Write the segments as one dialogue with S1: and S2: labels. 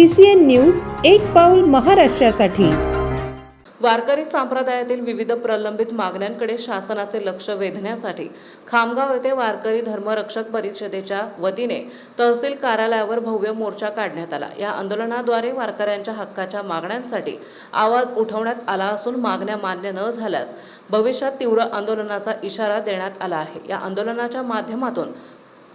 S1: CCN news एक पाऊल महाराष्ट्रासाठी।
S2: वारकरी संप्रदायातील विविध प्रलंबित मागण्यांकडे शासनाचे लक्ष वेधण्यासाठी खामगाव येथे वारकरी धर्मरक्षक परिषदेच्या वतीने तहसील कार्यालयावर भव्य मोर्चा काढण्यात आला। या आंदोलनाद्वारे वारकऱ्यांच्या हक्काच्या मागण्यांसाठी आवाज उठवण्यात आला असून मागण्या मान्य न झाल्यास भविष्यात तीव्र आंदोलनाचा इशारा देण्यात आला आहे। या आंदोलनाच्या माध्यमातून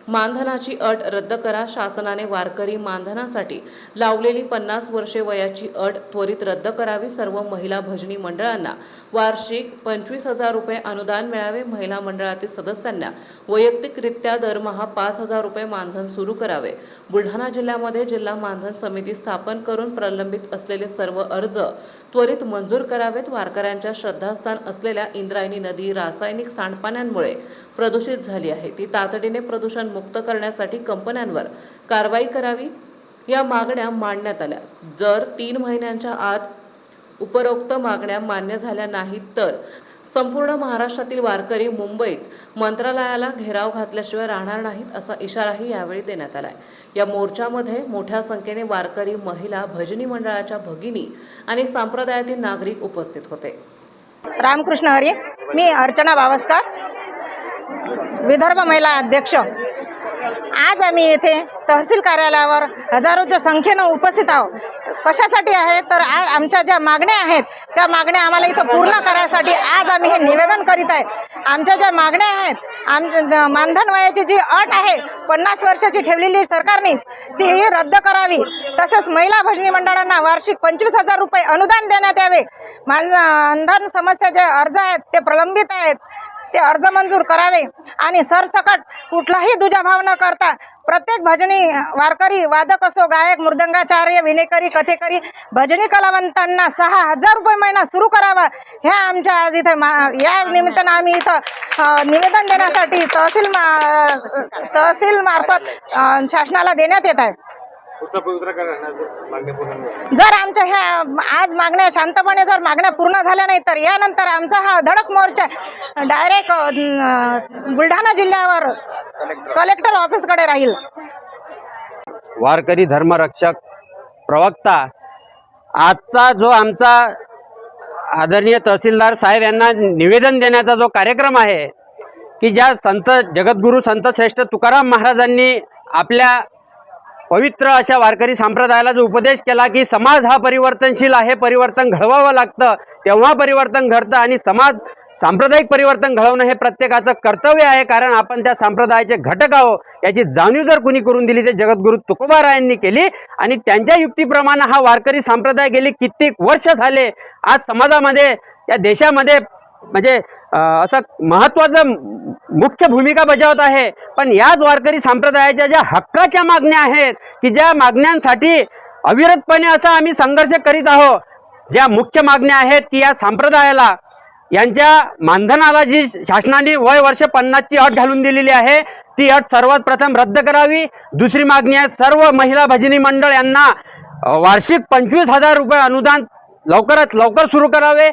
S2: मानधनाची अट रद्द करा, शासनाने वारकरी मानधनासाठी लावलेली 50 वर्षे वयाची अट त्वरित रद्द करावी, सर्व महिला भजनी मंडळांना वार्षिक 25,000 रुपये अनुदान मिळावे, महिला मंडळातील सदस्यांना वैयक्तिकरित्या दरमहा 5,000 रुपये मानधन सुरू करावे, बुलढाणा जिल्ह्यामध्ये जिल्हा मानधन समिती स्थापन करून प्रलंबित असलेले सर्व अर्ज त्वरित मंजूर करावेत, वारकऱ्यांच्या श्रद्धास्थान असलेल्या इंद्रायणी नदी रासायनिक सांडपाण्यामुळे प्रदूषित झाली आहे, ती तातडीने प्रदूषण मुक्त करण्यासाठी कंपन्यांवर कारवाई करावी। या मागण्या मांडण्यात आल्या। जर 3 महिन्यांच्या आत उपरोक्त मागण्या मान्य झाल्या नाहीत तर संपूर्ण महाराष्ट्रातील वारकरी मुंबईत मंत्रालयाला घेराव घातल्याशिवाय राहणार नाहीत, असा इशाराही यावेळी देण्यात आलाय। या मोर्चामध्ये मोठ्या संख्येने वारकरी, महिला, भजनी मंडळाच्या भगिनी आणि संप्रदायातील नागरिक उपस्थित होते।
S3: रामकृष्ण हरी, मी अर्चना बावस्कर, विदर्भ महिला अध्यक्ष। आज आम्ही येथे तहसील कार्यालयावर हजारोच्या संख्येने उपस्थित आहोत। कशासाठी आहे तर आमच्या ज्या मागण्या आहेत त्या मागण्या आम्हाला इथं पूर्ण करायसाठी आज आम्ही हे निवेदन करीत आहे। आमच्या ज्या मागण्या आहेत, मानधन वयाची जी अट आहे 50 वर्षाची ठेवलेली सरकारने ती रद्द करावी, तसेच महिला भजनी मंडळांना वार्षिक 25,000 रुपये अनुदान देण्यात यावे, मानधन समस्या जे अर्ज आहेत ते प्रलंबित आहेत ते अर्ज मंजूर करावे आणि सरसकट कुठलाही दुजाभाव न करता प्रत्येक भजनी वारकरी, वादक असो, गायक, मृदंगाचार्य, विणेकरी, कथेकरी, भजनी कलावंतांना 6,000 रुपये महिना सुरू करावा, ह्या आमच्या आज इथं या निमित्तानं आम्ही इथं निवेदन देण्यासाठी तहसील मार्फत शासनाला देण्यात येत आहे। जर आमच्या ह्या आज मागण्या शांतपणे जर मागण्या पूर्ण झाल्या नाही तर यानंतर आमचा हा धडक मोर्चा डायरेक्ट बुलढाणा जिल्ह्यावर कलेक्टर ऑफिसकडे राहील।
S4: वारकरी धर्मरक्षक प्रवक्ता आजचा जो आमचा आदरणीय तहसीलदार साहेब यांना निवेदन देण्याचा जो कार्यक्रम आहे की ज्या संत जगद्गुरू संत श्रेष्ठ तुकाराम महाराजांनी आपल्या पवित्र अशा वारकरी संप्रदायाला जो उपदेश केला की समाज हा परिवर्तनशील आहे, परिवर्तन घडवावं लागतं, तेव्हा परिवर्तन घडतं आणि समाज सांप्रदायिक परिवर्तन घडवणं हे प्रत्येकाचं कर्तव्य आहे, कारण आपण त्या संप्रदायाचे घटक आहोत, याची जाणीव जर कुणी करून दिली ते जगद्गुरू तुकोबारायांनी केली आणि त्यांच्या युक्तीप्रमाणे हा वारकरी संप्रदाय गेली कित्येक वर्ष झाले आज समाजामध्ये, या देशामध्ये म्हणजे असं महत्त्वाचं मुख्य भूमिका बजावत आहे। पण याच वारकरी संप्रदायाच्या ज्या हक्काच्या मागण्या आहेत की ज्या मागण्यांसाठी अविरतपणे असा आम्ही संघर्ष करीत आहोत, ज्या मुख्य मागण्या आहेत की या संप्रदायाला यांच्या मानधनाला जी शासनाने वय वर्ष 50ची अट घालून दिलेली आहे ती अट सर्वात प्रथम रद्द करावी। दुसरी मागणी आहे सर्व महिला भजनी मंडळ यांना वार्षिक 25,000 रुपये अनुदान लवकरात लवकर सुरू करावे।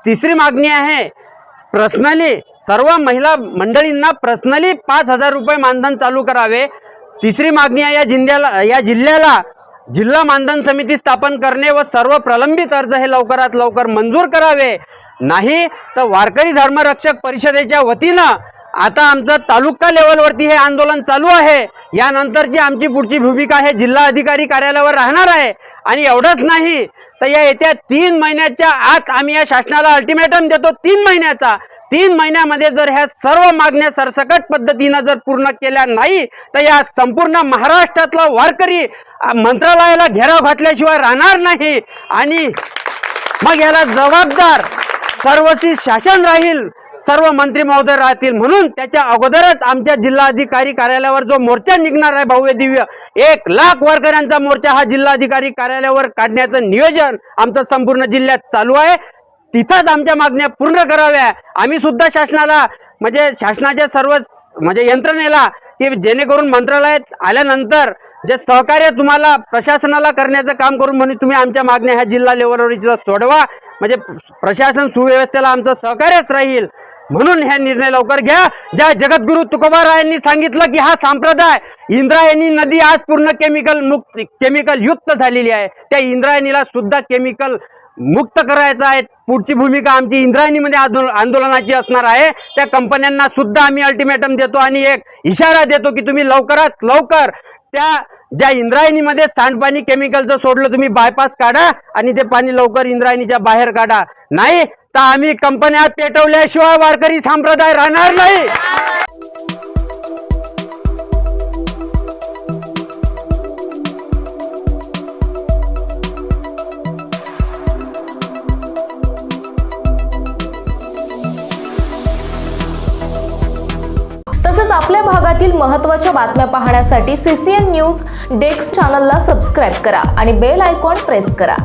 S4: तिसरी मागणी आहे पर्सनली सर्व महिला मंडळींना पर्सनली 5,000 रुपये मानधन चालू करावे। तिसरी मागणी आहे या जिल्ह्याला जिल्हा मानधन समिती स्थापन करणे व सर्व प्रलंबित अर्ज हे लवकरात लवकर मंजूर करावे, नाही तर वारकरी धर्मरक्षक परिषदेच्या वतीनं आता आमचं तालुका लेवलवरती हे आंदोलन चालू आहे। यानंतरची आमची पुढची भूमिका हे जिल्हा अधिकारी कार्यालयावर राहणार आहे आणि एवढंच नाही तर या येत्या 3 महिन्याच्या आत आम्ही या शासनाला अल्टिमेटम देतो 3 महिन्याचा। 3 महिन्यामध्ये जर ह्या सर्व मागण्या सरसकट पद्धतीनं जर पूर्ण केल्या नाही तर या संपूर्ण महाराष्ट्रातला वारकरी मंत्रालयाला घेराव घातल्याशिवाय राहणार नाही आणि मग याला जबाबदार सर्वस्वी शासन राहील, सर्व मंत्री महोदय राहतील। म्हणून त्याच्या अगोदरच आमच्या जिल्हाधिकारी कार्यालयावर जो मोर्चा निघणार आहे भव्य दिव्य 1,00,000 वारकऱ्यांचा मोर्चा हा जिल्हाधिकारी कार्यालयावर काढण्याचं नियोजन आमचं संपूर्ण जिल्ह्यात चालू आहे। तिथंच आमच्या मागण्या पूर्ण कराव्या। आम्ही सुद्धा शासनाला म्हणजे शासनाच्या सर्व म्हणजे यंत्रणेला की जेणेकरून मंत्रालयात आल्यानंतर जे सहकार्य तुम्हाला प्रशासनाला करण्याचं काम करून म्हणून तुम्ही आमच्या मागण्या ह्या जिल्हा लेवलवर सोडवा, म्हणजे प्रशासन सुव्यवस्थेला आमचं सहकार्यच राहील। म्हणून हा निर्णय लवकर घ्या. ज्या जगद्गुरु तुकोबारायांनी सांगितलं की हा संप्रदाय इंद्रायणी नदी आज पूर्ण केमिकल युक्त झालेली आहे, त्या इंद्रायणीला सुद्धा केमिकल मुक्त करायचं आहे. पुढची भूमिका आमची इंद्रायणीमध्ये आंदोलनाची असणार आहे. त्या कंपन्यांना सुद्धा आम्ही अल्टिमेटम देतो आणि एक इशारा देतो की तुम्ही लवकरात लवकर त्या ज्या इंद्रायणीमध्ये सांडपाणी केमिकलचं सोडलं तुम्ही बायपास काढा आणि ते पाणी लवकर इंद्रायणीच्या बाहेर काढा. नाही तर आम्ही कंपन्या पेटवल्याशिवाय वारकरी संप्रदाय राहणार नाही.
S5: तसेच आपल्या भागातील महत्त्वाच्या बातम्या पाहण्यासाठी CCN न्यूज डेस्क चॅनलला सबस्क्राईब करा आणि बेल आयकॉन प्रेस करा.